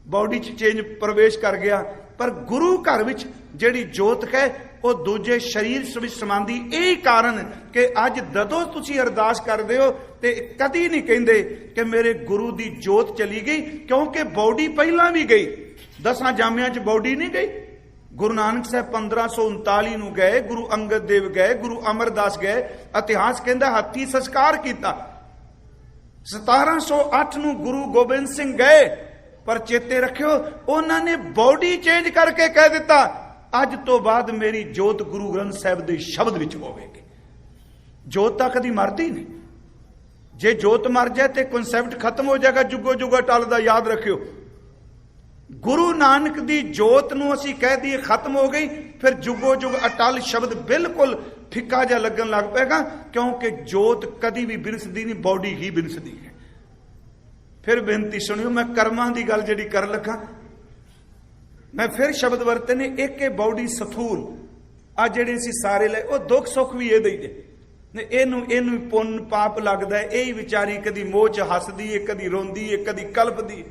Body च change प्रवेश कर गया। पर गुरु घर विच जिहड़ी जोत है वो दूजे शरीर विच समांदी। यही कारण कि अज जदों तुसीं अरदास करदे हो ते कदी नहीं कहिंदे कि मेरे गुरु दी जोत चली गई, क्योंकि बॉडी पहलां भी गई। 10 जामियां च बॉडी नहीं गई। गुरु नानक साहब 1539 नूं गए, गुरु अंगद देव गए, गुरु अमरदास गए। इतिहास कहंदा हत्थी संस्कार किया। 1708 नूं गुरु गोबिंद सिंह गए, पर चेते रखियो उन्होंने बॉडी चेंज करके कह दिता अज तो बाद मेरी जोत गुरु ग्रंथ साहब के शब्द विच होवेगी। जोत तो कदी मरदी नहीं। जे जोत मर जाए तो कंसैप्ट खत्म हो जाएगा, जुगो जुगा टलदा। याद रखियो गुरु नानक दी जोत नूं असीं कह दिए खत्म हो गई, फिर जुगो जुग अटल शब्द बिल्कुल फिक्का जा लगन लग पेगा, क्योंकि जोत कदी भी बिनसदी नहीं, बॉडी ही बिनसदी है। फिर बेनती सुनियो, मैं कर्मां दी गल जिहड़ी कर लगा, मैं फिर शब्द वरते ने। एक बॉडी सथूल आ जिहड़े असीं सारे ले, वो दुख सुख भी ये दईदे ने। इनू पुन पाप लगदा है। यही विचारी कदी मोह च हसदी है, कदी रोंदी है, कदी कलपदी।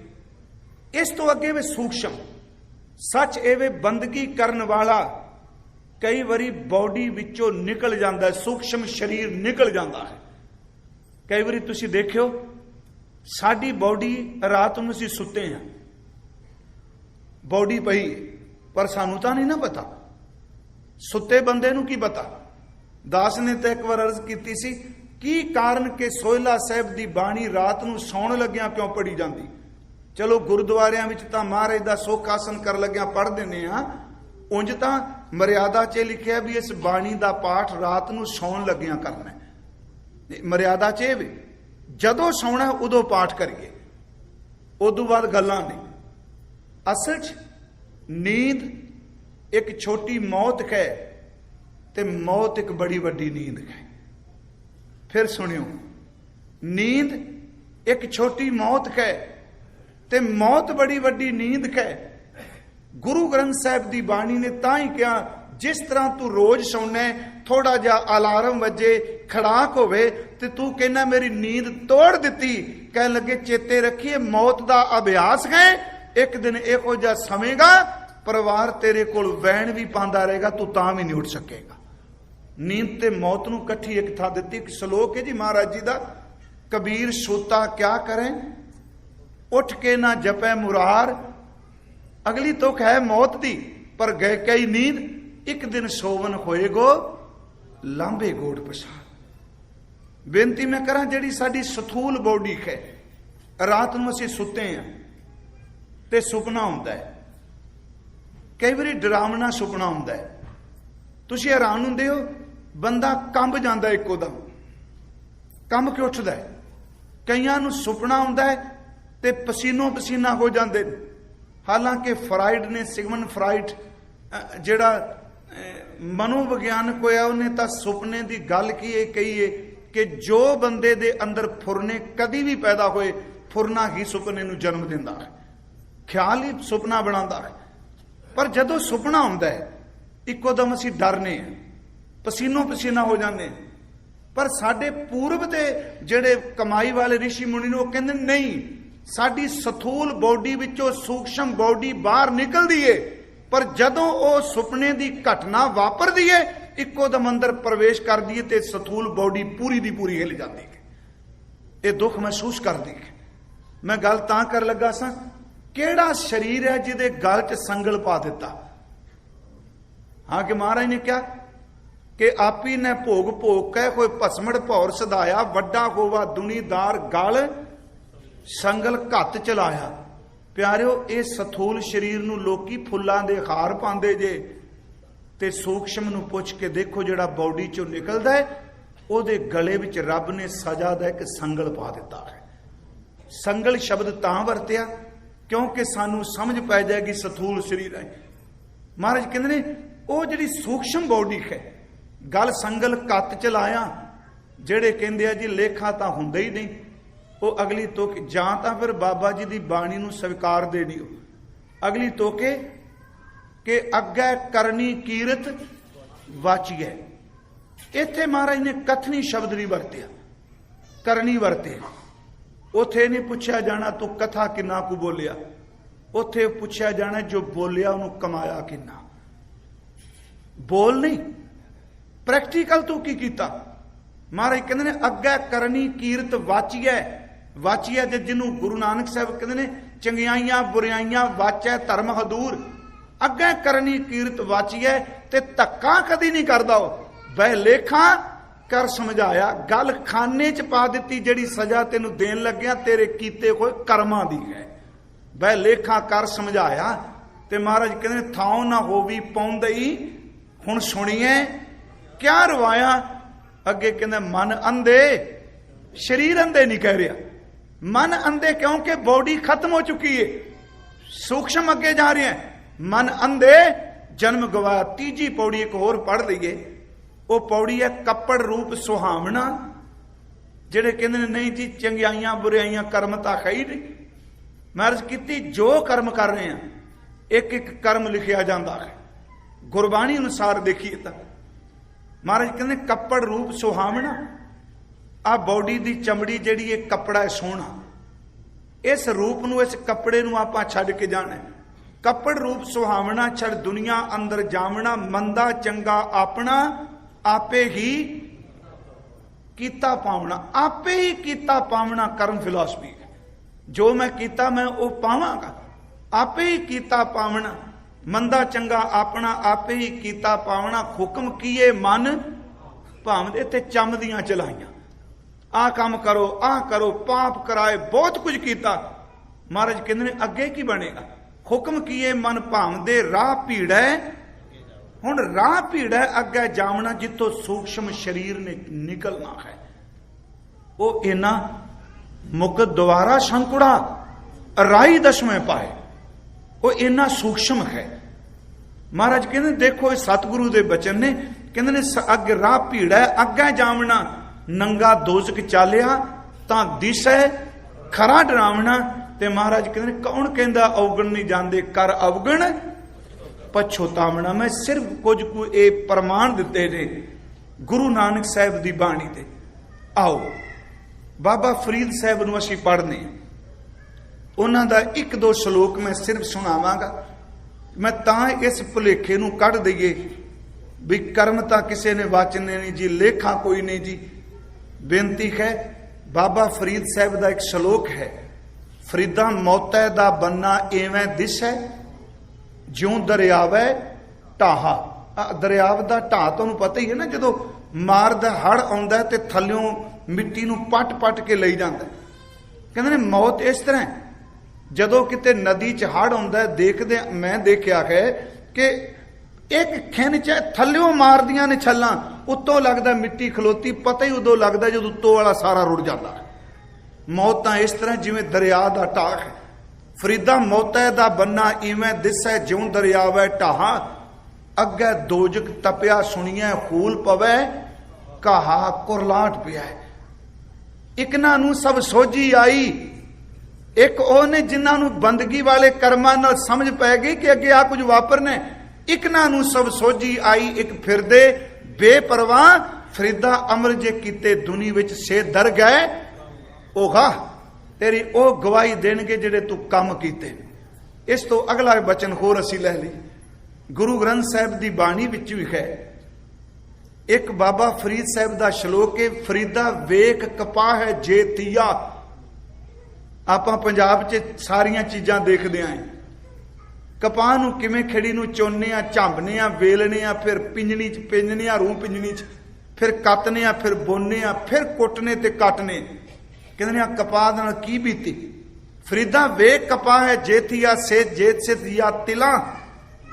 इस तो अगे वे सूक्ष्म सच एवे बंदगी करन वाला कई बारी बॉडी विचों निकल जाता है, सूक्ष्म शरीर निकल जाता है। कई बारी तुसीं देखियो साडी बॉडी रात नूं असीं सुते हैं, बॉडी पई पर सानू तां नहीं ना पता, सुते बंदे नूं की पता। दास ने तो एक बार अर्ज की सी की कारण के सोहला साहब दी बाणी रात नूं सौण लग्या क्यों पढ़ी जाती। चलो गुरुद्वारियां विच तां महाराज दा सुख आसन कर लग्या पढ़ दिंदे आ, उंज तां मर्यादा च लिखिया भी इस बाणी दा पाठ रात नूं सौण लग्या करना है। मर्यादा च वे जदों सौना उदों पाठ करिए, उदों बाद गल्लां नहीं। असल च नींद एक छोटी मौत है ते मौत एक बड़ी वड्डी नींद है। फिर सुनियो, नींद एक छोटी मौत है ते मौत बड़ी वड्डी नींद है। गुरु ग्रंथ साहब की बाणी ने तां ही कहा, जिस तरह तू रोज सौना थोड़ा जा अलार्म वजे खड़ाक होवे ते तू कहना मेरी नींद तोड़ दिती, कह लगे चेते रखिए मौत का अभ्यास है। एक दिन इहो जिहा समेगा परिवार तेरे कोल वैन भी पांदा रहेगा, तू तां भी नहीं उठ सकेगा। नींद ते मौत नूं कट्ठी एक था दिती। एक श्लोक है जी महाराज जी दा, कबीर सोता क्या करें उठ के ना जपै मुरार। अगली तुक है मौत दी, पर गए कई नींद, एक दिन सोवन होएगो लांबे गोड़ पछाड़। बेनती मैं करा, जिहड़ी साडी स्थूल बॉडी है, रात नूं असीं सुते हैं ते सुपना हुंदा है, कई बारी डरावना सुपना हुंदा है। तुसीं हैरान हुंदे हो, बंदा कंब जांदा इकोदम, कंब के उठदा है। कईयां नूं सुपना हुंदा है ते पसीनो पसीना हो जांदे ने। हालांकि फ्राइड ने, सिगमंड फ्राइड जिहड़ा मनोविग्यानक होया, उन्हें तां सुपने की गल की कही है कि जो बंदे दे अंदर फुरने कदी भी पैदा होए, फुरना ही सुपने नूं जन्म दिंदा है, ख्याल ही सुपना बनाता है। पर जदों सुपना हुंदा है इकोदम असीं डरने हैं, पसीनो पसीना हो जाते हैं। पर साडे पूर्व दे जिहड़े कमाई वाले ऋषि मुनि ने, वो कहंदे नहीं, साडी स्थूल बॉडी विचों सूक्ष्म बॉडी बाहर निकलदी है, पर जदों वो सुपने की घटना वापरदी है इकोदम अंदर प्रवेश कर दी ते स्थूल बॉडी पूरी दी पूरी हिल जाती है। ये दुख महसूस करती है। मैं गल तां कर लगा सा, केड़ा शरीर है जिहदे गल च संगल पा दिता। हाँ कि महाराज ने क्या कि आपी ने भोग भोग कह कोई भसमड़ भौर सदाया, वड्डा होवा दुनीदार गल संगल घत चलाया। प्यारिओ, ये स्थूल शरीर नूं लोकी फुल्लां दे हार पांदे जे, ते सूक्ष्म नूं पुछ के देखो जिहड़ा बॉडी चों निकलदा है, ओहदे गले विच रब ने सजा दा एक संगल पा दिता है। संगल शब्द तां वरतिया क्योंकि सानू समझ पै जाएगी स्थूल शरीर है। महाराज कहते ने वो जिहड़ी सूक्ष्म बॉडी है, गल संगल कत च लाया, जेड़े कहंदे आ जी लेखा तां हुंदा ही नहीं, वो अगली तुक जां तां फिर बाबा जी दी बाणी नूं स्वीकार देनी हो। अगली तुके कि अग्गै करनी कीरत वाचिए। इत्थे महाराज ने कथनी शब्द नहीं वरतिया, करनी वरते। उथे नहीं पूछा जाना तू कथा किन्ना कु बोलिया, ਉੱਥੇ ਪੁੱਛਿਆ ਜਾਣਾ ਜੋ ਬੋਲਿਆ ਉਹਨੂੰ ਕਮਾਇਆ ਕਿੰਨਾ। ਬੋਲ ਨਹੀਂ, ਪ੍ਰੈਕਟੀਕਲ ਤੂੰ ਕੀ ਕੀਤਾ। ਮਹਾਰਾਜ ਕਹਿੰਦੇ ਨੇ ਅੱਗੇ ਕਰਨੀ ਕੀਰਤ ਵਾਚੀਐ। ਵਾਚੀਐ ਜੇ ਜਿਹਨੂੰ ਗੁਰੂ ਨਾਨਕ ਸਾਹਿਬ ਕਹਿੰਦੇ ਨੇ ਚੰਗਿਆਈਆਂ ਬੁਰਾਈਆਂ ਵਾਚੈ ਧਰਮ ਹਦੂਰ। ਅੱਗੇ ਕਰਨੀ ਕੀਰਤ ਵਾਚੀਐ ਤੇ ਧੱਕਾ ਕਦੀ ਨਹੀਂ ਕਰਦਾ। ਉਹ ਬਹਿ ਲੇਖਾ ਕਰ ਸਮਝਾਇਆ, ਗੱਲ ਖਾਨੇ ਚ ਪਾ ਦਿੱਤੀ ਜਿਹੜੀ ਸਜ਼ਾ ਤੈਨੂੰ ਦੇਣ ਲੱਗਿਆ ਤੇਰੇ ਕੀਤੇ ਹੋਏ ਕਰਮਾਂ ਦੀ ਹੈ। ਬਹਿ ਲੇਖਾ ਕਰ ਸਮਝਾਇਆ। ਤੇ ਮਹਾਰਾਜ ਕਹਿੰਦੇ ਥਾਉ ਨਾ ਹੋਵੀ ਪੌਂਦਈ ਹੁਣ ਸੁਣੀਏ ਕਿਆ ਰਵਾਇਆ। ਅੱਗੇ ਕਹਿੰਦੇ ਮਨ ਅੰਧੇ, ਸ਼ਰੀਰ ਅੰਧੇ ਨਹੀਂ ਕਹਿ ਰਿਹਾ, ਮਨ ਅੰਧੇ ਕਿਉਂਕਿ ਬੋਡੀ ਖਤਮ ਹੋ ਚੁੱਕੀ ਹੈ, ਸੂਖਸ਼ਮ ਅੱਗੇ ਜਾ ਰਹੇ ਹੈ। ਮਨ ਅੰਧੇ ਜਨਮ ਗਵਾਇਆ। ਤੀਜੀ ਪੌੜੀ ਇੱਕ ਹੋਰ ਪੜ੍ਹ ਲਈਏ, ਉਹ ਪੌੜੀ ਹੈ ਕੱਪੜ ਰੂਪ ਸੁਹਾਵਣਾ। ਜਿਹੜੇ ਕਹਿੰਦੇ ਨੇ ਨਹੀਂ ਜੀ ਚੰਗਿਆਈਆਂ ਬੁਰਾਈਆਂ ਕਰਮ ਤਾਂ ਹੈ ਹੀ ਨਹੀਂ। ਮਹਾਰਾਜ ਕੀਤੀ ਜੋ ਕਰਮ ਕਰ ਰਹੇ ਆ ਇੱਕ ਇੱਕ ਕਰਮ ਲਿਖਿਆ ਜਾਂਦਾ ਹੈ ਗੁਰਬਾਣੀ ਅਨੁਸਾਰ ਦੇਖੀਏ ਤਾਂ। ਮਹਾਰਾਜ ਕਹਿੰਦੇ ਕੱਪੜ ਰੂਪ ਸੁਹਾਵਣਾ। ਆ ਬੋਡੀ ਦੀ ਚਮੜੀ ਜਿਹੜੀ ਇਹ ਕੱਪੜਾ ਹੈ ਸੋਹਣਾ, ਇਸ ਰੂਪ ਨੂੰ ਇਸ ਕੱਪੜੇ ਨੂੰ ਆਪਾਂ ਛੱਡ ਕੇ ਜਾਣਾ। ਕੱਪੜ ਰੂਪ ਸੁਹਾਵਣਾ ਛੜ ਦੁਨੀਆ ਅੰਦਰ ਜਾਵਣਾ। ਮੰਦਾ ਚੰਗਾ ਆਪਣਾ ਆਪੇ ਹੀ ਕੀਤਾ ਪਾਵਣਾ। ਆਪੇ ਹੀ ਕੀਤਾ ਪਾਵਣਾ ਕਰਮ ਫਿਲਾਸਫੀ ਹੈ। ਜੋ ਮੈਂ ਕੀਤਾ ਮੈਂ ਉਹ ਪਾਵਾਂਗਾ। ਆਪੇ ਹੀ ਕੀਤਾ ਪਾਵਣਾ। ਮੰਦਾ ਚੰਗਾ ਆਪਣਾ ਆਪੇ ਹੀ ਕੀਤਾ ਪਾਵਣਾ। ਹੁਕਮ ਕੀਏ ਮਨ ਭਾਵਦੇ ਤੇ ਚੰਮਦੀਆਂ ਚਲਾਈਆਂ। ਆਹ ਕੰਮ ਕਰੋ, ਆਹ ਕਰੋ, ਪਾਪ ਕਰਾਏ, ਬਹੁਤ ਕੁਝ ਕੀਤਾ। ਮਹਾਰਾਜ ਕਹਿੰਦੇ ਨੇ ਅੱਗੇ ਕੀ ਬਣੇਗਾ। ਹੁਕਮ ਕੀਏ ਮਨ ਭਾਵਦੇ ਰਾਹ ਭੀੜੈ। ਹੁਣ ਰਾਹ ਭੀੜੈ ਅੱਗੇ ਜਾਵਣਾ ਜਿੱਥੋਂ ਸੂਖਸ਼ਮ ਸਰੀਰ ਨੇ ਨਿਕਲਣਾ ਹੈ। ਉਹ ਇਹਨਾਂ ਮੁਕ ਦੁਆਰਾ ਸ਼ੰਕੁੜਾ ਰਾਈ ਦਸਵੇਂ ਪਾਏ। ਉਹ ਇੰਨਾ ਸੂਖਸ਼ਮ ਹੈ। ਮਹਾਰਾਜ ਕਹਿੰਦੇ ਦੇਖੋ ਇਹ ਸਤਿਗੁਰੂ ਦੇ ਬਚਨ ਨੇ। ਕਹਿੰਦੇ ਨੇ ਅੱਗੇ ਰਾਹ ਭੀੜੈ ਅੱਗੇ ਜਾਵਣਾ। ਨੰਗਾ ਦੋਜ਼ਖ ਚਾਲਿਆ ਤਾਂ ਦਿਸੈ ਖਰਾ ਡਰਾਵਣਾ। ਤੇ ਮਹਾਰਾਜ ਕਹਿੰਦੇ ਨੇ ਕੌਣ ਕਹਿੰਦਾ ਅਵਗਣ ਨਹੀਂ ਜਾਂਦੇ ਕਰ ਅਵਗਣ ਪਛੋਤਾਵਣਾ। ਮੈਂ ਸਿਰਫ ਕੁਝ ਕੁ ਇਹ ਪ੍ਰਮਾਣ ਦਿੱਤੇ ਨੇ ਗੁਰੂ ਨਾਨਕ ਸਾਹਿਬ ਦੀ ਬਾਣੀ ਦੇ। ਆਓ ਬਾਬਾ ਫਰੀਦ ਸਾਹਿਬ ਨੂੰ ਅਸੀਂ ਪੜ੍ਹਨੇ, ਉਹਨਾਂ ਦਾ ਇੱਕ ਦੋ ਸ਼ਲੋਕ ਮੈਂ ਸਿਰਫ ਸੁਣਾਵਾਂਗਾ। ਮੈਂ ਤਾਂ ਇਸ ਭੁਲੇਖੇ ਨੂੰ ਕੱਢ ਦਈਏ ਵੀ ਕਰਮ ਤਾਂ ਕਿਸੇ ਨੇ ਵਾਚਨੇ ਨਹੀਂ ਜੀ, ਲੇਖਾ ਕੋਈ ਨਹੀਂ ਜੀ। ਬੇਨਤੀ ਹੈ ਬਾਬਾ ਫਰੀਦ ਸਾਹਿਬ ਦਾ ਇੱਕ ਸ਼ਲੋਕ ਹੈ, ਫਰੀਦਾ ਮੌਤੈ ਦਾ ਬੰਨਾ ਐਵੇਂ ਦਿਸੈ ਜਿਉਂ ਦਰਿਆਵੈ ਢਾਹਾ। ਦਰਿਆਵ ਦਾ ਢਾਹ ਤੁਹਾਨੂੰ ਪਤਾ ਹੀ ਹੈ ਨਾ, ਜਦੋਂ ਮਾਰ ਦਾ ਹੜ ਆਉਂਦਾ ਤੇ ਥੱਲਿਓਂ ਮਿੱਟੀ ਨੂੰ ਪੱਟ ਪੱਟ ਕੇ ਲਈ ਜਾਂਦਾ। ਕਹਿੰਦੇ ਨੇ ਮੌਤ ਇਸ ਤਰ੍ਹਾਂ ਜਦੋਂ ਕਿਤੇ ਨਦੀ 'ਚ ਹੜ ਆਉਂਦਾ ਦੇਖਦੇ ਮੈਂ ਦੇਖਿਆ ਹੈ ਕਿ ਇੱਕ ਖਿੰਨ 'ਚ ਥੱਲਿਓਂ ਮਾਰਦੀਆਂ ਨੇ ਛੱਲਾਂ, ਉੱਤੋਂ ਲੱਗਦਾ ਮਿੱਟੀ ਖਲੋਤੀ। ਪਤਾ ਹੀ ਉਦੋਂ ਲੱਗਦਾ ਜਦੋਂ ਉੱਤੋਂ ਵਾਲਾ ਸਾਰਾ ਰੁੜ ਜਾਂਦਾ ਹੈ। ਮੌਤ ਤਾਂ ਇਸ ਤਰ੍ਹਾਂ ਜਿਵੇਂ ਦਰਿਆ ਦਾ ਢਾਹ ਹੈ। ਫਰੀਦਾ ਮੌਤੈ ਦਾ ਬੰਨਾ ਇਵੇਂ ਦਿਸੈ ਜਿਉਂ ਦਰਿਆਵੈ ਢਾਹਾ। ਅੱਗੇ ਦੋਜਕ ਤਪਿਆ ਸੁਣੀਐ ਹੂਲ ਪਵੈ ਕਹਾ ਕੁਰਲਾਟ ਪਿਆ। ਇਕਨਾਂ ਨੂੰ ਸਭ ਸੋਝੀ ਆਈ। ਇੱਕ ਉਹ ਨੇ ਜਿਨ੍ਹਾਂ ਨੂੰ ਬੰਦਗੀ ਵਾਲੇ ਕਰਮਾਂ ਨਾਲ ਸਮਝ ਪੈ ਗਈ ਕਿ ਅੱਗੇ ਆ ਕੁਝ ਵਾਪਰਨਾ। ਇਕਨਾਂ ਨੂੰ ਸਭ ਸੋਝੀ ਆਈ। ਇੱਕ ਫਿਰਦੇ ਬੇਪਰਵਾਹ ਫਰੀਦਾ ਅਮਰ ਜੇ ਕੀਤੇ ਦੁਨੀ ਵਿੱਚ ਸੇ ਦਰ ਗਏ। ਉਹਗਾ ਤੇਰੀ ਉਹ ਗਵਾਹੀ ਦੇਣਗੇ ਜਿਹੜੇ ਤੂੰ ਕੰਮ ਕੀਤੇ। ਇਸ ਤੋਂ ਅਗਲਾ ਬਚਨ ਹੋਰ ਅਸੀਂ ਲੈ ਲਈ ਗੁਰੂ ਗ੍ਰੰਥ ਸਾਹਿਬ ਦੀ ਬਾਣੀ ਵਿੱਚ ਵੀ ਹੈ। ਇੱਕ ਬਾਬਾ ਫਰੀਦ ਸਾਹਿਬ ਦਾ ਸ਼ਲੋਕ ਹੈ, ਫਰੀਦਾ ਵੇਖ ਕਪਾਹ ਹੈ ਜੇ ਤੀਆ। ਆਪਾਂ ਪੰਜਾਬ 'ਚ ਸਾਰੀਆਂ ਚੀਜ਼ਾਂ ਦੇਖਦੇ ਆਂ। ਕਪਾਹ ਨੂੰ ਕਿਵੇਂ ਖੜੀ ਨੂੰ ਚੋਨੇ ਆ, ਝੰਬਨੇ ਆ, ਵੇਲਣੇ ਆ, ਫਿਰ ਪਿੰਜਣੀ 'ਚ ਪਿੰਜਨੇ ਆ, ਰੂਹ ਪਿੰਜਣੀ 'ਚ, ਫਿਰ ਕੱਤਨੇ ਆ, ਫਿਰ ਬੋਨੇ ਆ, ਫਿਰ ਕੁੱਟਨੇ ਤੇ ਕੱਟਨੇ। ਕਹਿੰਦੇ ਨੇ ਆ ਕਪਾਹ ਨਾਲ ਕੀ ਬੀਤੀ। ਫਰੀਦਾ ਵੇਖ ਕਪਾਹ ਹੈ ਜੇਥੀਆ ਸੇ ਜੇਤ ਸੇ ਦੀਆ ਤਿਲਾਂ।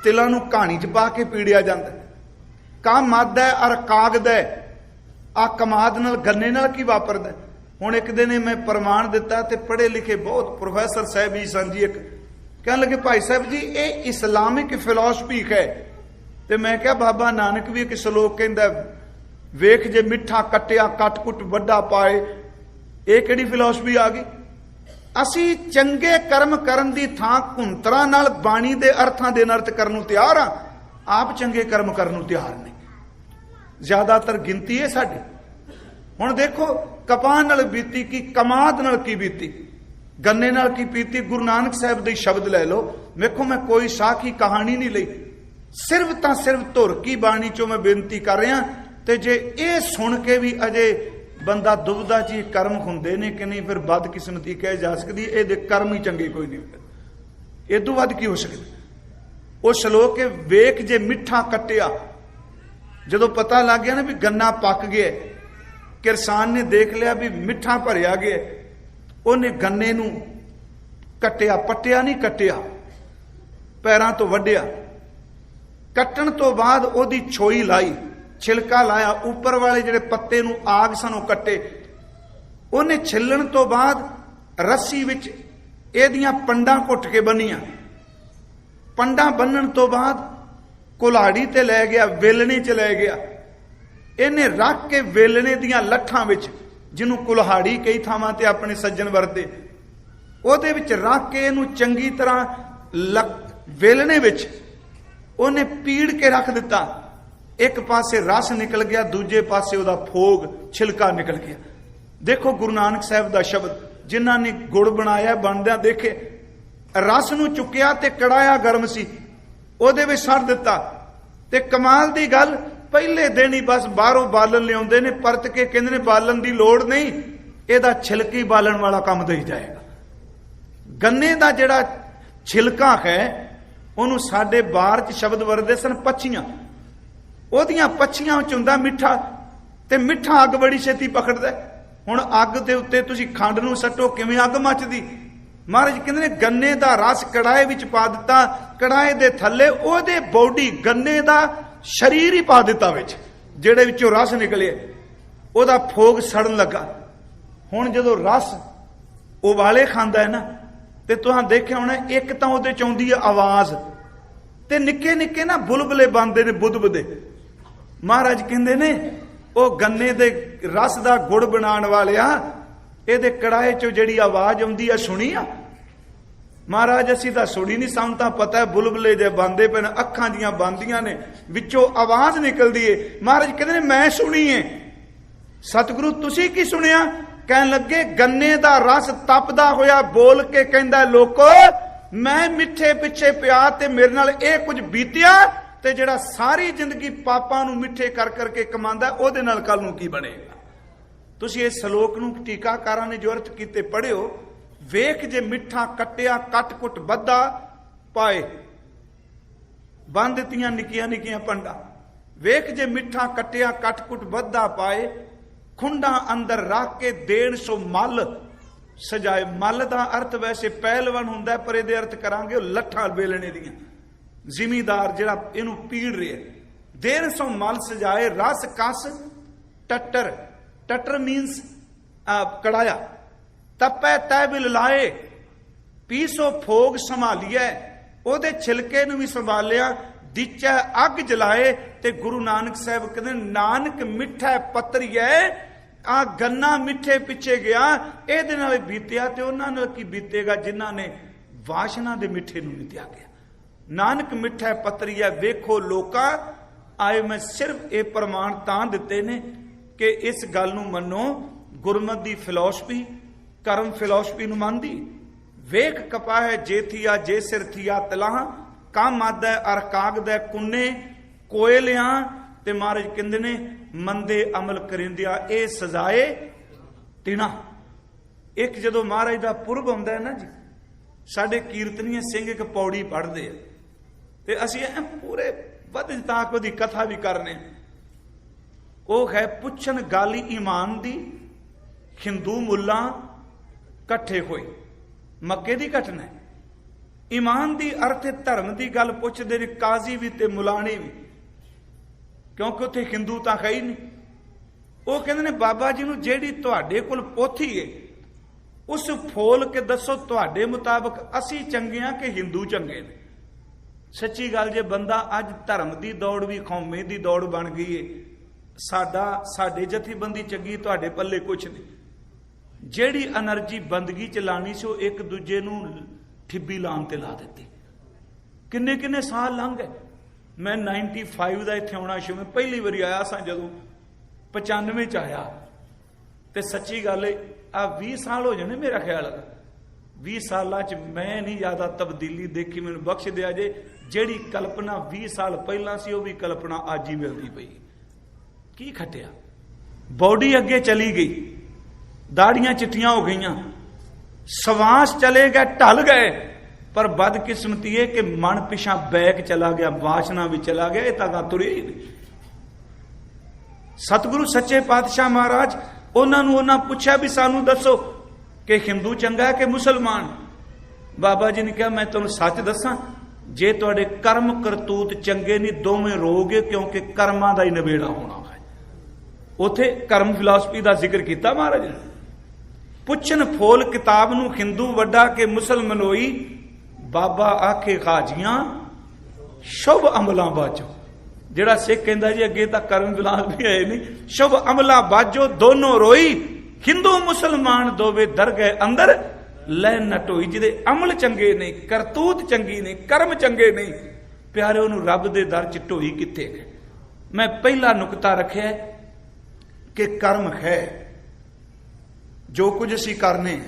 ਤਿਲਾਂ ਨੂੰ ਕਹਾਣੀ 'ਚ ਪਾ ਕੇ ਪੀੜਿਆ ਜਾਂਦਾ। ਕਾ ਮੱਦ ਹੈ ਅਰ ਕਾਗਦ ਹੈ। ਆ ਕਮਾਦ ਨਾਲ ਗੰਨੇ ਨਾਲ ਕੀ ਵਾਪਰਦਾ। ਹੁਣ ਇੱਕ ਦਿਨ ਮੈਂ ਪ੍ਰਮਾਣ ਦਿੱਤਾ ਤੇ ਪੜ੍ਹੇ ਲਿਖੇ ਬਹੁਤ ਪ੍ਰੋਫੈਸਰ ਸਾਹਿਬ ਹੀ ਸਨ ਜੀ, ਇੱਕ ਕਹਿਣ ਲੱਗੇ ਭਾਈ ਸਾਹਿਬ ਜੀ ਇਹ ਇਸਲਾਮਿਕ ਫਿਲਾਸਫੀ ਹੈ। ਤੇ ਮੈਂ ਕਿਹਾ ਬਾਬਾ ਨਾਨਕ ਵੀ ਇੱਕ ਸ਼ਲੋਕ ਕਹਿੰਦਾ ਵੇਖ ਜੇ ਮਿੱਠਾ ਕੱਟਿਆ ਕੱਟ ਕੁੱਟ ਵੱਡਾ ਪਾਏ। ਇਹ ਕਿਹੜੀ ਫਿਲਾਸਫੀ ਆ ਗਈ। ਅਸੀਂ ਚੰਗੇ ਕਰਮ ਕਰਨ ਦੀ ਥਾਂ ਘੁੰਤਰਾਂ ਨਾਲ ਬਾਣੀ ਦੇ ਅਰਥਾਂ ਦੇ ਅਨਰਥ ਕਰਨ ਨੂੰ ਤਿਆਰ ਆ। ਆਪ ਚੰਗੇ ਕਰਮ ਕਰਨ ਨੂੰ ਤਿਆਰ ਨਹੀਂ। ਜ਼ਿਆਦਾਤਰ ਗਿਣਤੀ ਹੈ ਸਾਡੀ। ਹੁਣ ਦੇਖੋ ਕਪਾਹ ਨਾਲ ਬੀਤੀ ਕੀ, ਕਮਾਦ ਨਾਲ ਕੀ ਬੀਤੀ। गन्ने नाल की पीती। गुरु नानक साहब दे शब्द लै लो, वेखो मैं कोई साखी कहानी नहीं लई, सिर्फ तां सिर्फ धुर की बाणी चो मैं बेनती कर रहा। ते जे ये सुन के भी अजे बंदा दुविधा जी कर्म हुंदे ने कि नहीं, फिर बदकिस्मती कह जा सकती, ये कर्म ही चंगे कोई नहीं, इदू वध की हो सकती। वो श्लोक के वेख जे मिठा कट्टिया, जदों पता लग गया ना भी गन्ना पक गया, किसान ने देख लिया भी मिठा भरिया गया, उन्हें गन्ने नूं कट्टिया, पट्टिया नहीं कट्टिया, पैरां तो वड्डिया। कट्टण तो बाद ओदी छोई लाई, छिलका लाया, ऊपर वाले जिहड़े पत्ते नूं आग सन ओह कट्टे। उन्हें छिलण तो बाद रस्सी विच इहदियां पंडां घुट के बन्नियां। पंडां बन्नण तो बाद कुल्हाड़ी ते लै गया, वेलणे च लै गया, इन्हें रख के वेलणे दियां लट्ठां विच, जिन्हों कुल्हाड़ी कई थावां ते अपने सज्जन वरते, ਉਹਦੇ ਵਿੱਚ ਰੱਖ ਕੇ ਇਹਨੂੰ ਚੰਗੀ ਤਰ੍ਹਾਂ ਵੇਲਣੇ ਵਿੱਚ ਉਹਨੇ ਪੀੜ ਕੇ ਰੱਖ ਦਿੱਤਾ। ਇੱਕ ਪਾਸੇ ਰਸ ਨਿਕਲ ਗਿਆ, ਦੂਜੇ ਪਾਸੇ ਉਹਦਾ ਫੋਗ ਛਿਲਕਾ ਨਿਕਲ ਗਿਆ। ਦੇਖੋ ਗੁਰੂ ਨਾਨਕ ਸਾਹਿਬ ਦਾ ਸ਼ਬਦ, ਜਿਨ੍ਹਾਂ ਨੇ ਗੁੜ ਬਣਾਇਆ ਬਣਦਿਆਂ ਦੇਖੇ, ਰਸ ਨੂੰ ਚੁੱਕਿਆ ਤੇ ਕੜਾਇਆ ਗਰਮ ਸੀ, ਉਹਦੇ ਵਿੱਚ ਛੱਡ ਦਿੱਤਾ। ਤੇ ਕਮਾਲ ਦੀ ਗੱਲ, ਪਹਿਲੇ ਦਿਨ ਹੀ ਬਸ ਬਾਹਰੋਂ ਬਾਲਣ ਲਿਆਉਂਦੇ ਨੇ, ਪਰਤ ਕੇ ਕਹਿੰਦੇ ਨੇ ਬਾਲਣ ਦੀ ਲੋੜ ਨਹੀਂ, ਇਹਦਾ ਛਿਲਕੀ ਬਾਲਣ ਵਾਲਾ ਕੰਮ ਦੇਈ ਜਾਏਗਾ। ਗੰਨੇ ਦਾ ਜਿਹੜਾ ਛਿਲਕਾ ਹੈ, ਉਹਨੂੰ ਸਾਡੇ ਬਾਹਰ ਚ ਸ਼ਬਦ ਵਰਦੇ ਸਨ ਪੱਛੀਆਂ। ਉਹਦੀਆਂ ਪੱਛੀਆਂ ਵਿੱਚ ਹੁੰਦਾ ਮਿੱਠਾ, ਤੇ ਮਿੱਠਾ ਅੱਗ ਬੜੀ ਛੇਤੀ ਪਕੜਦਾ। ਹੁਣ ਅੱਗ ਦੇ ਉੱਤੇ ਤੁਸੀਂ ਖੰਡ ਨੂੰ ਸੱਟੋ, ਕਿਵੇਂ ਅੱਗ ਮੱਚਦੀ। ਮਹਾਰਾਜ ਕਹਿੰਦੇ ਨੇ ਗੰਨੇ ਦਾ ਰਸ ਕੜਾਏ ਵਿੱਚ ਪਾ ਦਿੱਤਾ, ਕੜਾਏ ਦੇ ਥੱਲੇ ਉਹਦੇ ਬੋਡੀ ਗੰਨੇ ਦਾ ਸਰੀਰ ਹੀ ਪਾ ਦਿੱਤਾ ਵਿੱਚ, ਜਿਹੜੇ ਵਿੱਚੋਂ ਰਸ ਨਿਕਲਿਆ, ਉਹਦਾ ਫੋਗ ਸੜਨ ਲੱਗਾ। ਹੁਣ ਜਦੋਂ ਰਸ ਉਬਾਲੇ ਖਾਂਦਾ ਹੈ ਨਾ, ਤੇ ਤੁਹਾਂ ਦੇਖਿਆ ਹੋਣਾ, ਇੱਕ ਤਾਂ ਉਹਦੇ ਚ ਆਉਂਦੀ ਹੈ ਆਵਾਜ਼, ਤੇ ਨਿੱਕੇ ਨਿੱਕੇ ਨਾ ਬੁਲਬੁਲੇ ਬਣਦੇ ਨੇ ਬੁੱਧਬਦੇ। ਮਹਾਰਾਜ ਕਹਿੰਦੇ ਨੇ ਉਹ ਗੰਨੇ ਦੇ ਰਸ ਦਾ ਗੁੜ ਬਣਾਉਣ ਵਾਲਿਆ, ਇਹਦੇ ਕੜਾਏ ਚੋਂ ਜਿਹੜੀ ਆਵਾਜ਼ ਆਉਂਦੀ ਆ ਸੁਣੀ ਆ? ਮਹਾਰਾਜ ਅਸੀਂ ਤਾਂ ਸੁਣੀ ਨਹੀਂ, ਸਾਨੂੰ ਤਾਂ ਪਤਾ ਹੈ ਬੁਲਬੁਲੇ ਜੇ ਬੰਦੇ ਪਏ, ਅੱਖਾਂ ਦੀਆਂ ਬੰਦੀਆਂ ਨੇ, ਵਿੱਚੋਂ ਆਵਾਜ਼ ਨਿਕਲਦੀ ਏ। ਮਹਾਰਾਜ ਕਹਿੰਦੇ ਨੇ ਮੈਂ ਸੁਣੀ ਏ। ਸਤਿਗੁਰੂ ਤੁਸੀਂ ਕੀ ਸੁਣਿਆ? ਕਹਿਣ ਲੱਗੇ ਗੰਨੇ ਦਾ ਰਸ ਤਪਦਾ ਹੋਇਆ ਬੋਲ ਕੇ ਕਹਿੰਦਾ, ਲੋਕੋ ਮੈਂ ਮਿੱਠੇ ਪਿੱਛੇ ਪਿਆ ਤੇ ਮੇਰੇ ਨਾਲ ਇਹ ਕੁਝ ਬੀਤਿਆ, ਤੇ ਜਿਹੜਾ ਸਾਰੀ ਜ਼ਿੰਦਗੀ ਪਾਪਾਂ ਨੂੰ ਮਿੱਠੇ ਕਰ ਕਰਕੇ ਕਮਾਉਂਦਾ, ਉਹਦੇ ਨਾਲ ਕੱਲ ਨੂੰ ਕੀ ਬਣੇਗਾ। ਤੁਸੀਂ ਇਸ ਸ਼ਲੋਕ ਨੂੰ ਟੀਕਾਕਾਰਾਂ ਨੇ ਜੋ ਅਰਥ ਕੀਤੇ ਪੜ੍ਹਿਓ, ਵੇਖ ਜੇ ਮਿੱਠਾ ਕਟਿਆ ਕੱਟ ਕੁੱਟ ਬੱਧਾ ਪਾਏ, ਬੰਨ ਦਿੱਤੀਆਂ ਨਿੱਕੀਆਂ ਨਿੱਕੀਆਂ ਪੰਡਾ। ਵੇਖ ਜੇ ਮਿੱਠਾ ਕਟਿਆ ਕੱਟ ਕੁੱਟ ਬੱਧਾ ਪਾਏ, ਖੁੰਡਾਂ ਅੰਦਰ ਰੱਖ ਕੇ ਦੇਣ ਸੋ ਮੱਲ ਸਜਾਏ। ਮੱਲ ਦਾ ਅਰਥ ਵੈਸੇ ਪਹਿਲਵਾਨ ਹੁੰਦਾ, ਪਰ ਇਹਦੇ ਅਰਥ ਕਰਾਂਗੇ ਉਹ ਲੱਠਾਂ ਵੇਲਣੇ ਦੀਆਂ। ਜ਼ਿਮੀਦਾਰ ਜਿਹੜਾ ਇਹਨੂੰ ਪੀੜ ਰਿਹਾ। ਦੇਣ ਸੋ ਮੱਲ ਸਜਾਏ, ਰਸ ਕਸ ਟੱਟਰ, ਟੱਟਰ ਮੀਨਸ ਕੜਾਇਆ। ਤਪੈ ਤੈ ਬਿਲ ਲਾਏ, ਪੀਸੋ ਫੋਗ ਸੰਭਾਲੀਐ, ਉਹਦੇ ਛਿਲਕੇ ਨੂੰ ਵੀ ਸੰਭਾਲਿਆ। ਦੀਚੈ ਅੱਗ ਜਲਾਏ, ਤੇ ਗੁਰੂ ਨਾਨਕ ਸਾਹਿਬ ਕਹਿੰਦੇ ਨਾਨਕ ਮਿੱਠਾ ਪੱਤਰੀਐ, ਆ ਗੰਨਾ ਮਿੱਠੇ ਪਿੱਛੇ ਗਿਆ, ਇਹਦੇ ਨਾਲ ਬੀਤਿਆ, ਤੇ ਉਹਨਾਂ ਨਾਲ ਕੀ ਬੀਤੇਗਾ ਜਿਨ੍ਹਾਂ ਨੇ ਵਾਸ਼ਨਾ ਦੇ ਮਿੱਠੇ ਨੂੰ ਨਹੀਂ ਤਿਆਗਿਆ। ਨਾਨਕ ਮਿੱਠਾ ਪੱਤਰੀਐ। ਵੇਖੋ ਲੋਕਾਂ ਆਏ, ਮੈਂ ਸਿਰਫ ਇਹ ਪ੍ਰਮਾਣ ਤਾਂ ਦਿੱਤੇ ਨੇ ਕਿ ਇਸ ਗੱਲ ਨੂੰ ਮੰਨੋ, ਗੁਰਮਤਿ ਦੀ ਫਿਲਾਸਫੀ ਕਰਮ ਫਿਲਾਸਫੀ ਨੂੰ ਮੰਨਦੀ। ਵੇਖ ਕਪਾਹੈ ਜੇ ਥੀਆ, ਜੇ ਸਿਰ ਥੀਆ ਤਲਾਹ, ਕੰਮ ਆਦੈ ਅਰ ਕਾਗਦੈ ਕੁੰਨੇ ਕੋਇਲਿਆਂ। ਤੇ ਮਹਾਰਾਜ ਕਹਿੰਦੇ ਨੇ ਮੰਦੇ ਅਮਲ ਕਰਿੰਦਿਆ ਇਹ ਸਜ਼ਾਏ ਤਿਨਾ। ਇੱਕ ਜਦੋਂ ਮਹਾਰਾਜ ਦਾ ਪੁਰਬ ਹੁੰਦਾ ਹੈ ਨਾ ਜੀ, ਸਾਡੇ ਕੀਰਤਨੀਏ ਸਿੰਘ ਇੱਕ ਪੌੜੀ ਪੜ੍ਹਦੇ ਆ, ਤੇ ਅਸੀਂ ਪੂਰੇ ਵੱਧ ਤੱਕ ਉਹਦੀ ਕਥਾ ਵੀ ਕਰਨੇ। ਉਹ ਹੈ ਪੁੱਛਣ ਗਾਲੀ ਈਮਾਨ ਦੀ, ਹਿੰਦੂ ਮੁੱਲਾ ਇਕੱਠੇ ਹੋਏ। ਮੱਕੇ ਦੀ ਘਟਨਾ ਹੈ। ਈਮਾਨ ਦੀ ਅਰਥ ਧਰਮ ਦੀ ਗੱਲ ਪੁੱਛਦੇ ਨੇ ਕਾਜ਼ੀ ਵੀ ਤੇ ਮੁਲਾਣੀ ਵੀ, ਕਿਉਂਕਿ ਉੱਥੇ ਹਿੰਦੂ ਤਾਂ ਹੈ ਹੀ ਨਹੀਂ। ਉਹ ਕਹਿੰਦੇ ਨੇ ਬਾਬਾ ਜੀ ਨੂੰ ਜਿਹੜੀ ਤੁਹਾਡੇ ਕੋਲ ਪੋਥੀ ਏ, ਉਸ ਫੋਲ ਕੇ ਦੱਸੋ ਤੁਹਾਡੇ ਮੁਤਾਬਕ ਅਸੀਂ ਚੰਗੇ ਆ ਕਿ ਹਿੰਦੂ ਚੰਗੇ ਨੇ। ਸੱਚੀ ਗੱਲ, ਜੇ ਬੰਦਾ ਅੱਜ ਧਰਮ ਦੀ ਦੌੜ ਵੀ ਕੌਮੇ ਦੀ ਦੌੜ ਬਣ ਗਈ ਏ, ਸਾਡੇ ਜਥੇਬੰਦੀ ਚੰਗੀ, ਤੁਹਾਡੇ ਪੱਲੇ ਕੁਛ ਨਹੀਂ। ਜਿਹੜੀ એનર્ਜੀ ਬੰਦਗੀ ਚ ਲਾਣੀ ਸੀ, ਉਹ ਇੱਕ ਦੂਜੇ ਨੂੰ ਠਿੱਬੀ ਲਾਉਣ ਤੇ ਲਾ ਦਿੱਤੀ। ਕਿੰਨੇ ਕਿੰਨੇ ਸਾਲ ਲੰਘ ਗਏ। ਮੈਂ 95 ਦਾ ਇੱਥੇ ਆਉਣਾ ਸ਼ੁਰੂ, ਪਹਿਲੀ ਵਾਰੀ ਆਇਆ ਸਾਂ ਜਦੋਂ 95 ਚ ਆਇਆ, ਤੇ ਸੱਚੀ ਗੱਲ ਆ 20 ਸਾਲ ਹੋ ਜਾਣੇ ਮੇਰਾ ਖਿਆਲ। 20 ਸਾਲਾਂ 'ਚ ਮੈਂ ਨਹੀਂ ਜ਼ਿਆਦਾ ਤਬਦੀਲੀ ਦੇਖੀ, ਮੈਨੂੰ ਬਖਸ਼ ਦਿਆ ਜੇ। ਜਿਹੜੀ ਕਲਪਨਾ 20 ਸਾਲ ਪਹਿਲਾਂ ਸੀ, ਉਹ ਵੀ ਕਲਪਨਾ ਅੱਜ ਹੀ ਮਿਲਦੀ ਪਈ। ਕੀ ਖਟਿਆ? ਬੋਡੀ ਅੱਗੇ ਚਲੀ ਗਈ, ਦਾੜੀਆਂ ਚਿੱਟੀਆਂ ਹੋ ਗਈਆਂ, ਸਵਾਸ ਚਲੇ ਗਏ, ਢਲ ਗਏ, ਪਰ ਬਦਕਿਸਮਤੀ ਇਹ ਕਿ ਮਨ ਪਿਛਾਂ ਬੈਕ ਚਲਾ ਗਿਆ, ਵਾਸ਼ਨਾ ਵੀ ਚਲਾ ਗਿਆ, ਇਹ ਤਾਂ ਤੁਰੇ ਹੀ ਨਹੀਂ। ਸਤਿਗੁਰੂ ਸੱਚੇ ਪਾਤਸ਼ਾਹ ਮਹਾਰਾਜ ਉਹਨਾਂ ਪੁੱਛਿਆ ਵੀ ਸਾਨੂੰ ਦੱਸੋ ਕਿ ਹਿੰਦੂ ਚੰਗਾ ਹੈ ਕਿ ਮੁਸਲਮਾਨ? ਬਾਬਾ ਜੀ ਨੇ ਕਿਹਾ ਮੈਂ ਤੁਹਾਨੂੰ ਸੱਚ ਦੱਸਾਂ, ਜੇ ਤੁਹਾਡੇ ਕਰਮ ਕਰਤੂਤ ਚੰਗੇ ਨਹੀਂ, ਦੋਵੇਂ ਰੋਗੇ, ਕਿਉਂਕਿ ਕਰਮਾਂ ਦਾ ਹੀ ਨਿਬੇੜਾ ਹੋਣਾ ਹੈ। ਉਥੇ ਕਰਮ ਫਿਲਾਸਫੀ ਦਾ ਜ਼ਿਕਰ ਕੀਤਾ ਮਹਾਰਾਜ ਨੇ। ਪੁੱਛਣ ਫੋਲ ਕਿਤਾਬ ਨੂੰ ਹਿੰਦੂ ਵੱਡਾ ਕਿ ਮੁਸਲਮਾਨ ਹੋਈ, ਬਾਬਾ ਆਖੇ ਖਾਜੀਆਂ ਸ਼ੁਭ ਅਮਲਾਂ ਬਾਝੋ। ਜਿਹੜਾ ਸਿੱਖ ਕਹਿੰਦਾ ਜੀ ਅੱਗੇ ਤਾਂ ਕਰਮ ਫਿਲਾਸਫੀ ਹੈ ਨਹੀਂ, ਸ਼ੁਭ ਅਮਲਾਂ ਬਾਝੋ ਦੋਨੋਂ ਰੋਈ, ਹਿੰਦੂ ਮੁਸਲਮਾਨ ਦੋਵੇਂ ਦਰਗਹਿ ਅੰਦਰ ਲੈ ਨਟੋਈ। ਜਿਹਦੇ ਅਮਲ ਚੰਗੇ ਨਹੀਂ, ਕਰਤੂਤ ਚੰਗੀ ਨਹੀਂ, ਕਰਮ ਚੰਗੇ ਨਹੀਂ, ਪਿਆਰੇ ਉਹਨੂੰ ਰੱਬ ਦੇ ਦਰ ਚ ਢੋਈ ਕਿੱਥੇ ਗਏ? ਮੈਂ ਪਹਿਲਾ ਨੁਕਤਾ ਰੱਖਿਆ ਕਿ ਕਰਮ ਹੈ ਜੋ ਕੁਝ ਅਸੀਂ ਕਰਨੇ,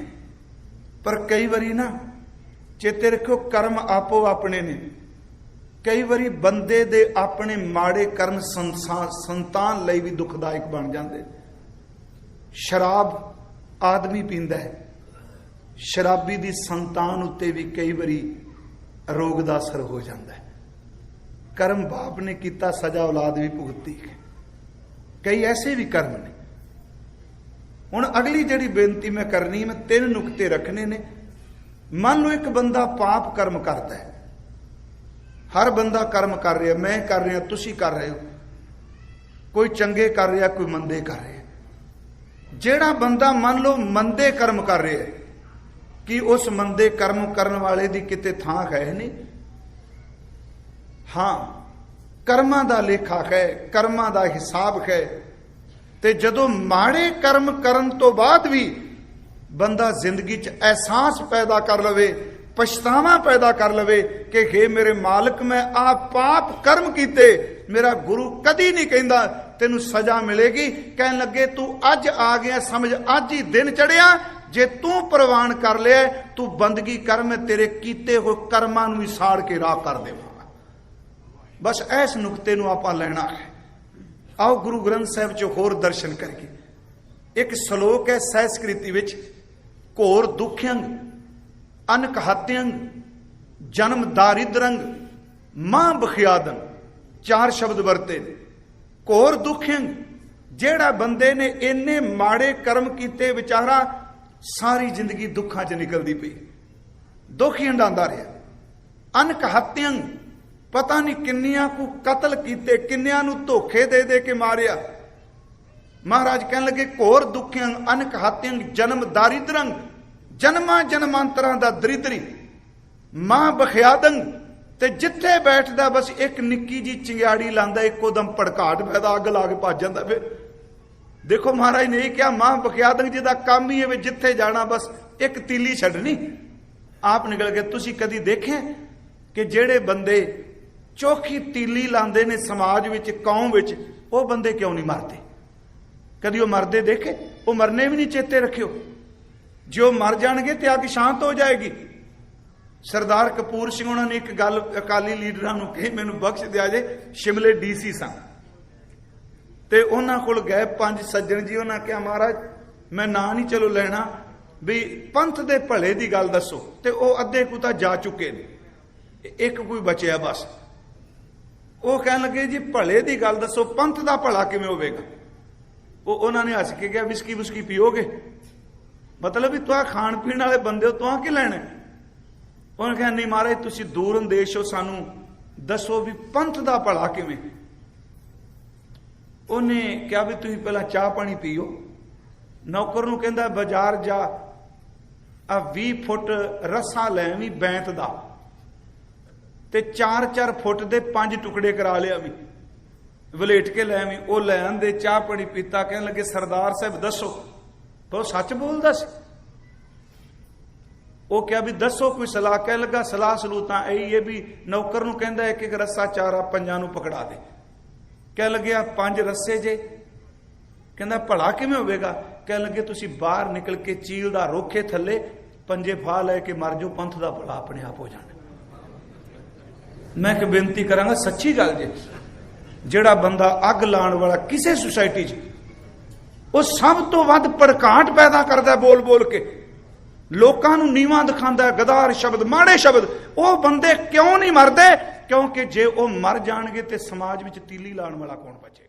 ਪਰ ਕਈ ਵਾਰੀ ਨਾ ਚੇਤੇ ਰੱਖੋ ਕਰਮ ਆਪੋ ਆਪਣੇ ਨੇ। ਕਈ ਵਾਰੀ ਬੰਦੇ ਦੇ ਆਪਣੇ ਮਾੜੇ ਕਰਮ ਸੰਤਾਨ ਲਈ ਵੀ ਦੁਖਦਾਇਕ ਬਣ ਜਾਂਦੇ। ਸ਼ਰਾਬ ਆਦਮੀ ਪੀਂਦਾ ਹੈ, ਸ਼ਰਾਬੀ ਦੀ ਸੰਤਾਨ ਉੱਤੇ ਵੀ ਕਈ ਵਾਰੀ ਰੋਗ ਦਾ ਅਸਰ ਹੋ ਜਾਂਦਾ ਹੈ। ਕਰਮ ਬਾਪ ਨੇ ਕੀਤਾ, ਸਜ਼ਾ ਔਲਾਦ ਵੀ ਭੁਗਤੀ। ਕਈ ਐਸੇ ਵੀ ਕਰਮ ਨੇ। ਹੁਣ ਅਗਲੀ ਜਿਹੜੀ ਬੇਨਤੀ ਮੈਂ ਕਰਨੀ, ਮੈਂ 3 ਨੁਕਤੇ ਰੱਖਣੇ ਨੇ। ਮੰਨ ਲਓ ਇੱਕ ਬੰਦਾ ਪਾਪ ਕਰਮ ਕਰਦਾ ਹੈ, ਹਰ ਬੰਦਾ ਕਰਮ ਕਰ ਰਿਹਾ, ਮੈਂ ਕਰ ਰਿਹਾ, ਤੁਸੀਂ ਕਰ ਰਹੇ ਹੋ, ਕੋਈ ਚੰਗੇ ਕਰ ਰਿਹਾ, ਕੋਈ ਮੰਦੇ ਕਰ ਰਿਹਾ। ਜਿਹੜਾ ਬੰਦਾ ਮੰਨ ਲਓ ਮੰਦੇ ਕਰਮ ਕਰ ਰਿਹਾ ਹੈ, ਕਿ ਉਸ ਮੰਦੇ ਕਰਮ ਕਰਨ ਵਾਲੇ ਦੀ ਕਿਤੇ ਥਾਂ ਹੈ ਨਹੀਂ? ਹਾਂ, ਕਰਮਾਂ ਦਾ ਲੇਖਾ ਹੈ, ਕਰਮਾਂ ਦਾ ਹਿਸਾਬ ਹੈ। ਤੇ ਜਦੋਂ ਮਾੜੇ ਕਰਮ ਕਰਨ ਤੋਂ ਬਾਅਦ ਵੀ ਬੰਦਾ ਜ਼ਿੰਦਗੀ 'ਚ ਅਹਿਸਾਸ ਪੈਦਾ ਕਰ ਲਵੇ, ਪਛਤਾਵਾ ਪੈਦਾ ਕਰ ਲਵੇ ਕਿ ਹੇ ਮੇਰੇ ਮਾਲਕ, ਮੈਂ ਆ ਪਾਪ ਕਰਮ ਕੀਤੇ, ਮੇਰਾ ਗੁਰੂ ਕਦੀ ਨਹੀਂ ਕਹਿੰਦਾ ਤੈਨੂੰ ਸਜ਼ਾ ਮਿਲੇਗੀ। ਕਹਿਣ ਲੱਗੇ ਤੂੰ ਅੱਜ ਆ ਗਿਆ, ਸਮਝ ਅੱਜ ਹੀ ਦਿਨ ਚੜਿਆ, ਜੇ ਤੂੰ ਪ੍ਰਵਾਨ ਕਰ ਲਿਆ, ਤੂੰ ਬੰਦਗੀ ਕਰ, ਮੈਂ ਤੇਰੇ ਕੀਤੇ ਹੋਏ ਕਰਮਾਂ ਨੂੰ ਵੀ ਸਾੜ ਕੇ ਰਾਖ ਕਰ ਦੇਵਾਂਗਾ। ਬਸ ਇਸ ਨੁਕਤੇ ਨੂੰ ਆਪਾਂ ਲੈਣਾ ਹੈ। ਆਓ ਗੁਰੂ ਗ੍ਰੰਥ ਸਾਹਿਬ 'ਚ ਹੋਰ ਦਰਸ਼ਨ ਕਰੀਏ। ਇੱਕ ਸ਼ਲੋਕ ਹੈ ਸੰਸਕ੍ਰਿਤੀ ਵਿੱਚ, ਘੋਰ ਦੁਖਯੰ ਅਨਕ ਹਤਯੰ ਜਨਮ ਦਾਰਿਦਰੰ ਮਾਂ ਬਖਿਆਦਨ। 4 ਸ਼ਬਦ ਵਰਤੇ ਨੇ। ਘੋਰ ਦੁਖਯੰ, ਜਿਹੜਾ ਬੰਦੇ ਨੇ ਇੰਨੇ ਮਾੜੇ ਕਰਮ ਕੀਤੇ, ਵਿਚਾਰਾ ਸਾਰੀ ਜ਼ਿੰਦਗੀ ਦੁੱਖਾਂ 'ਚ ਨਿਕਲਦੀ ਪਈ, ਦੁੱਖ ਹੀ ਹੰਡਾਉਂਦਾ ਰਿਹਾ। ਅਨਕ ਹਤਯੰ, ਪਤਾ ਨਹੀਂ ਕਿੰਨਿਆਂ ਕੋ ਕਤਲ ਕੀਤੇ, ਕਿੰਨਿਆਂ ਨੂੰ ਧੋਖੇ ਦੇ ਦੇ ਕੇ ਮਾਰਿਆ। ਮਹਾਰਾਜ ਕਹਿਣ ਲੱਗੇ ਘੋਰ ਦੁਖਯੰ ਅਨਕ ਹਤਯੰ ਜਨਮ ਦਾਰਿਦਰੰ, ਜਨਮਾਂ ਜਨਮਾਂਤਰਾਂ ਦਾ ਦਰਿਦਰੀ। ਮਾਂ ਬਖਿਆਦੰ, ਤੇ ਜਿੱਥੇ ਬੈਠਦਾ ਬਸ ਇੱਕ ਨਿੱਕੀ ਜੀ ਚਿੰਗਿਆੜੀ ਲਾਂਦਾ, ਇੱਕੋ ਦਮ ਭੜਕਾਟ ਪੈਦਾ, ਅੱਗ ਲਾ ਕੇ ਭੱਜ ਜਾਂਦਾ। ਫਿਰ ਦੇਖੋ ਮਹਾਰਾਜ ਨੇ ਇਹ ਕਿਹਾ ਮਾਂ ਬਖਿਆਦੰ, ਜਿਹਦਾ ਕੰਮ ਹੀ ਹੈ ਜਿੱਥੇ ਜਾਣਾ ਬਸ ਇੱਕ ਤੀਲੀ ਛੱਡਣੀ, ਆਪ ਨਿਕਲ ਗਏ। ਤੁਸੀਂ ਕਦੀ ਦੇਖਿਆ ਕਿ ਜਿਹੜੇ ਬੰਦੇ ਚੋਖੀ ਤੀਲੀ ਲਾਉਂਦੇ ਨੇ ਸਮਾਜ ਵਿੱਚ, ਕੌਮ ਵਿੱਚ, ਉਹ ਬੰਦੇ ਕਿਉਂ ਨਹੀਂ ਮਰਦੇ? ਕਦੀ ਉਹ ਮਰਦੇ ਦੇਖੇ? ਉਹ ਮਰਨੇ ਵੀ ਨਹੀਂ ਚੇਤੇ ਰੱਖਿਓ। ਜੇ ਉਹ ਮਰ ਜਾਣਗੇ ਤੇ ਅੱਗ ਸ਼ਾਂਤ ਹੋ ਜਾਏਗੀ। ਸਰਦਾਰ ਕਪੂਰ ਸਿੰਘ ਉਹਨਾਂ ਨੇ ਇੱਕ ਗੱਲ ਅਕਾਲੀ ਲੀਡਰਾਂ ਨੂੰ ਕਹੀ, ਮੈਨੂੰ ਬਖਸ਼ ਦਿਆ ਜੇ, ਸ਼ਿਮਲੇ ਡੀਸੀ ਸਨ ਤੇ ਉਹਨਾਂ ਕੋਲ ਗਏ 5 ਸੱਜਣ ਜੀ। ਉਹਨਾਂ ਕਿਹਾ ਮਹਾਰਾਜ ਮੈਂ ਨਾਂ ਨਹੀਂ ਚਲੋ ਲੈਣਾ, ਵੀ ਪੰਥ ਦੇ ਭਲੇ ਦੀ ਗੱਲ ਦੱਸੋ। ਤੇ ਉਹ ਅੱਧੇ ਕੁ ਤਾਂ ਜਾ ਚੁੱਕੇ ਨੇ, ਇੱਕ ਕੋਈ ਬਚਿਆ ਬਸ। ਉਹ ਕਹਿਣ ਲੱਗੇ ਜੀ ਭਲੇ ਦੀ ਗੱਲ ਦੱਸੋ, ਪੰਥ ਦਾ ਭਲਾ ਕਿਵੇਂ ਹੋਵੇਗਾ? ਉਹਨਾਂ ਨੇ ਹੱਸ ਕੇ ਕਿਹਾ ਵਿਸਕੀ ਵੁਸਕੀ ਪੀਓਗੇ? ਮਤਲਬ ਵੀ ਤੁਹਾਂ ਖਾਣ ਪੀਣ ਵਾਲੇ ਬੰਦੇ ਹੋ, ਤੁਹਾਂ ਕੀ ਲੈਣਾ? ਉਹਨੇ ਕਿਹਾ ਨਹੀਂ ਮਹਾਰਾਜ ਤੁਸੀਂ ਦੂਰ ਅੰਦੇਸ਼ ਹੋ, ਸਾਨੂੰ ਦੱਸੋ ਵੀ ਪੰਥ ਦਾ ਭਲਾ ਕਿਵੇਂ? ਉਹਨੇ ਕਿਹਾ ਵੀ ਤੁਸੀਂ ਪਹਿਲਾਂ ਚਾਹ ਪਾਣੀ ਪੀਓ। ਨੌਕਰ ਨੂੰ ਕਹਿੰਦਾ ਬਾਜ਼ਾਰ ਜਾ, ਆ 20 ਫੁੱਟ ਰੱਸਾ ਲੈ ਆਵੀਂ ਬੈਂਤ ਦਾ, ਤੇ 4-4 ਫੁੱਟ ਦੇ 5 ਟੁਕੜੇ ਕਰਾ ਲਿਆ ਵੀ, ਵਲੇਟ ਕੇ ਲੈ ਆਵੀਂ। ਉਹ ਲੈ ਆਂਦੇ, ਚਾਹ ਪਾਣੀ ਪੀਤਾ। ਕਹਿਣ ਲੱਗੇ ਸਰਦਾਰ ਸਾਹਿਬ ਦੱਸੋ। ਪਰ ਉਹ ਸੱਚ ਬੋਲਦਾ ਸੀ। ਉਹ ਕਿਹਾ ਵੀ ਦੱਸੋ ਕੋਈ ਸਲਾਹ। ਕਹਿ ਲੱਗਾ ਸਲਾਹ ਸਲੂਹ ਤਾਂ ਇਹੀ ਹੈ ਵੀ ਨੌਕਰ ਨੂੰ ਕਹਿੰਦਾ ਇੱਕ ਰੱਸਾ 4 5 ਨੂੰ ਪਕੜਾ ਦੇ। ਕਹਿ ਲੱਗਿਆ 5 ਰੱਸੇ ਜੇ। ਕਹਿੰਦਾ ਭਲਾ ਕਿਵੇਂ ਹੋਵੇਗਾ? ਕਹਿ ਲੱਗੇ ਤੁਸੀਂ ਬਾਹਰ ਨਿਕਲ ਕੇ ਚੀਲ ਦਾ ਰੋਖੇ ਥੱਲੇ पंजे फा लैके मर जाओ, पंथ का भला अपने आप हो जाना। मैं एक बेनती करांगा, सच्ची गल जे, जेड़ा बंदा अग लाण वाला किसी सोसाइटी च, वो सब तो वध भड़काहट पैदा करता बोल बोल के, लोकां नूं नीवां दिखांदा, गदार शब्द, माड़े शब्द। वो बंदे क्यों नहीं मरदे? क्योंकि जे वो मर जाणगे ते समाज विच तीली लाण वाला कौन बचे?